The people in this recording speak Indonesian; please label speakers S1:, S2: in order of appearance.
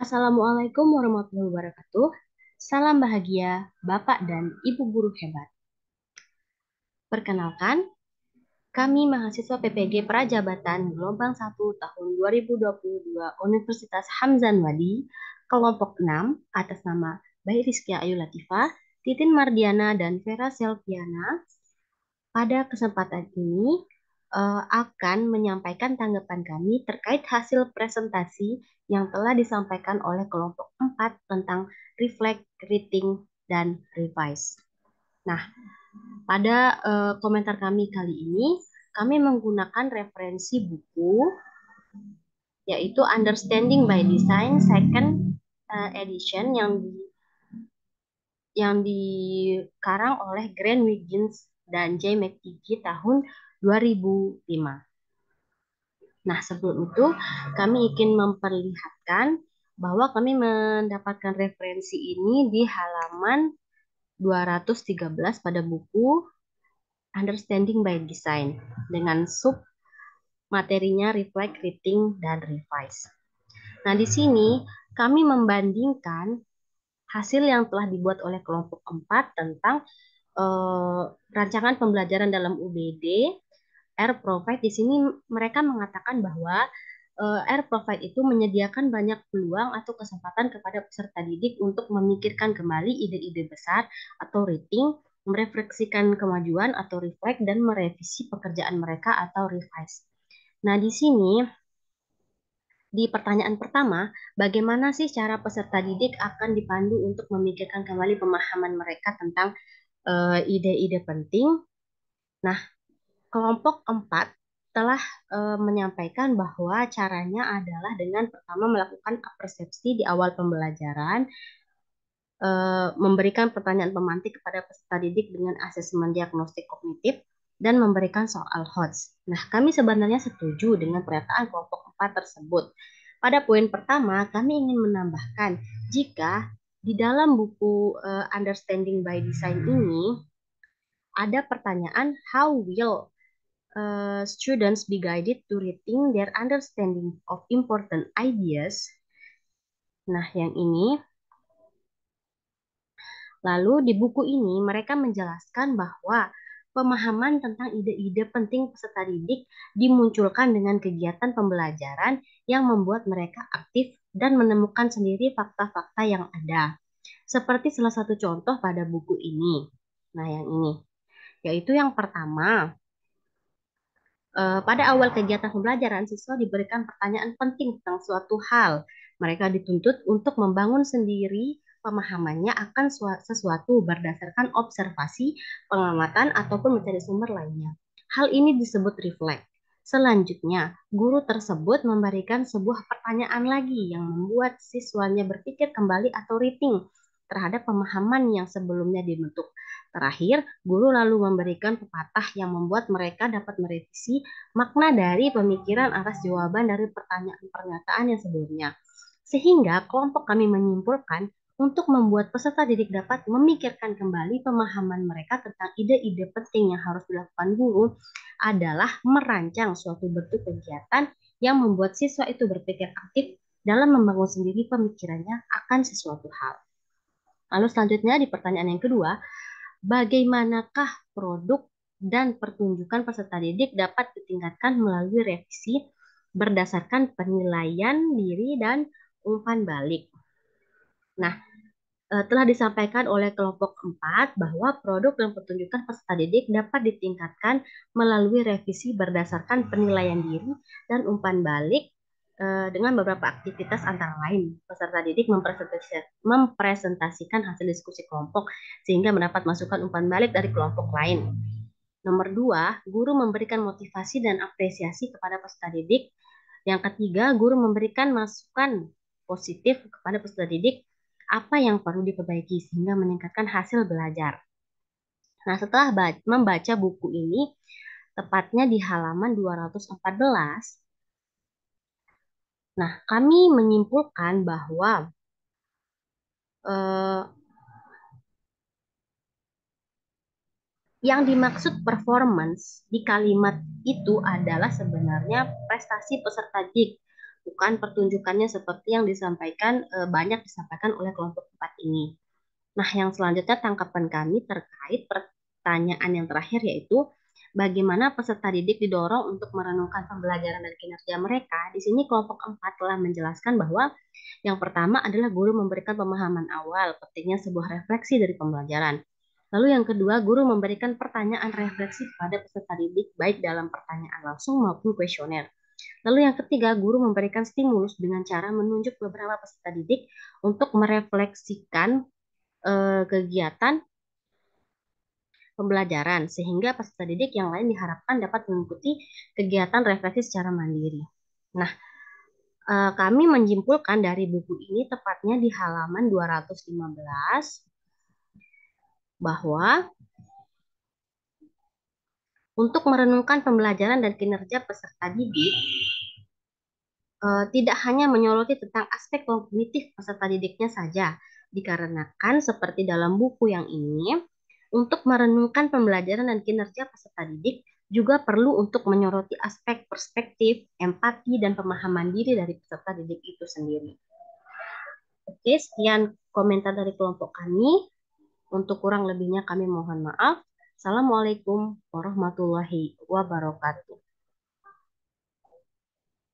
S1: Assalamualaikum warahmatullahi wabarakatuh. Salam bahagia, Bapak dan Ibu guru hebat. Perkenalkan, kami mahasiswa PPG Prajabatan Gelombang 1 tahun 2022 Universitas Hamzah Wadi, kelompok 6 atas nama Baik Rizkia Ayu Latifah, Titin Mardiana, dan Vera Selviana. Pada kesempatan ini akan menyampaikan tanggapan kami terkait hasil presentasi yang telah disampaikan oleh kelompok 4 tentang reflect, rating, dan revise. Nah, pada komentar kami kali ini, kami menggunakan referensi buku yaitu Understanding by Design Second Edition yang dikarang oleh Grant Wiggins dan J. McTighe tahun 2005. Nah, sebelum itu kami ingin memperlihatkan bahwa kami mendapatkan referensi ini di halaman 213 pada buku Understanding by Design dengan sub materinya Reflect, Rating, dan Revise. Nah, di sini kami membandingkan hasil yang telah dibuat oleh kelompok 4 tentang rancangan pembelajaran dalam UBD Air Provide. Di sini mereka mengatakan bahwa Air Provide itu menyediakan banyak peluang atau kesempatan kepada peserta didik untuk memikirkan kembali ide-ide besar atau rating, merefleksikan kemajuan atau reflect, dan merevisi pekerjaan mereka atau revise. Nah, di sini di pertanyaan pertama, bagaimana sih cara peserta didik akan dipandu untuk memikirkan kembali pemahaman mereka tentang ide-ide penting? Nah, kelompok 4 telah menyampaikan bahwa caranya adalah dengan pertama melakukan persepsi di awal pembelajaran, memberikan pertanyaan pemantik kepada peserta didik dengan asesmen diagnostik kognitif, dan memberikan soal HOTS. Nah, kami sebenarnya setuju dengan pernyataan kelompok 4 tersebut. Pada poin pertama, kami ingin menambahkan jika di dalam buku Understanding by Design ini ada pertanyaan how will students be guided to rethink their understanding of important ideas. Nah, yang ini. Lalu di buku ini mereka menjelaskan bahwa pemahaman tentang ide-ide penting peserta didik dimunculkan dengan kegiatan pembelajaran yang membuat mereka aktif dan menemukan sendiri fakta-fakta yang ada. Seperti salah satu contoh pada buku ini. Nah, yang ini. Yaitu yang pertama, pada awal kegiatan pembelajaran, siswa diberikan pertanyaan penting tentang suatu hal. Mereka dituntut untuk membangun sendiri pemahamannya akan sesuatu berdasarkan observasi, pengamatan, ataupun mencari sumber lainnya. Hal ini disebut reflect. Selanjutnya, guru tersebut memberikan sebuah pertanyaan lagi yang membuat siswanya berpikir kembali atau rating terhadap pemahaman yang sebelumnya dibentuk. Terakhir, guru lalu memberikan pepatah yang membuat mereka dapat merevisi makna dari pemikiran atas jawaban dari pertanyaan pernyataan yang sebelumnya. Sehingga kelompok kami menyimpulkan untuk membuat peserta didik dapat memikirkan kembali pemahaman mereka tentang ide-ide penting yang harus dilakukan guru adalah merancang suatu bentuk kegiatan yang membuat siswa itu berpikir aktif dalam membangun sendiri pemikirannya akan sesuatu hal. Lalu selanjutnya di pertanyaan yang kedua, bagaimanakah produk dan pertunjukan peserta didik dapat ditingkatkan melalui revisi berdasarkan penilaian diri dan umpan balik. Nah, telah disampaikan oleh kelompok 4 bahwa produk dan pertunjukan peserta didik dapat ditingkatkan melalui revisi berdasarkan penilaian diri dan umpan balik dengan beberapa aktivitas antara lain. Peserta didik mempresentasikan hasil diskusi kelompok sehingga mendapat masukan umpan balik dari kelompok lain. Nomor 2, guru memberikan motivasi dan apresiasi kepada peserta didik. Yang ketiga, guru memberikan masukan positif kepada peserta didik apa yang perlu diperbaiki sehingga meningkatkan hasil belajar. Nah, setelah membaca buku ini, tepatnya di halaman 214, nah, kami menyimpulkan bahwa eh, yang dimaksud performance di kalimat itu adalah sebenarnya prestasi peserta didik, bukan pertunjukannya seperti yang banyak disampaikan oleh kelompok 4 ini. Nah, yang selanjutnya tanggapan kami terkait pertanyaan yang terakhir yaitu bagaimana peserta didik didorong untuk merenungkan pembelajaran dan kinerja mereka. Di sini kelompok 4 telah menjelaskan bahwa yang pertama adalah guru memberikan pemahaman awal, pentingnya sebuah refleksi dari pembelajaran. Lalu yang kedua, guru memberikan pertanyaan refleksi pada peserta didik, baik dalam pertanyaan langsung maupun kuesioner. Lalu yang ketiga, guru memberikan stimulus dengan cara menunjuk beberapa peserta didik untuk merefleksikan kegiatan pembelajaran, sehingga peserta didik yang lain diharapkan dapat mengikuti kegiatan refleksi secara mandiri. Nah, kami menyimpulkan dari buku ini tepatnya di halaman 215 bahwa untuk merenungkan pembelajaran dan kinerja peserta didik tidak hanya menyoroti tentang aspek kognitif peserta didiknya saja, dikarenakan seperti dalam buku yang ini, untuk merenungkan pembelajaran dan kinerja peserta didik juga perlu untuk menyoroti aspek perspektif, empati, dan pemahaman diri dari peserta didik itu sendiri. Oke, sekian komentar dari kelompok kami. Untuk kurang lebihnya kami mohon maaf. Assalamualaikum warahmatullahi wabarakatuh.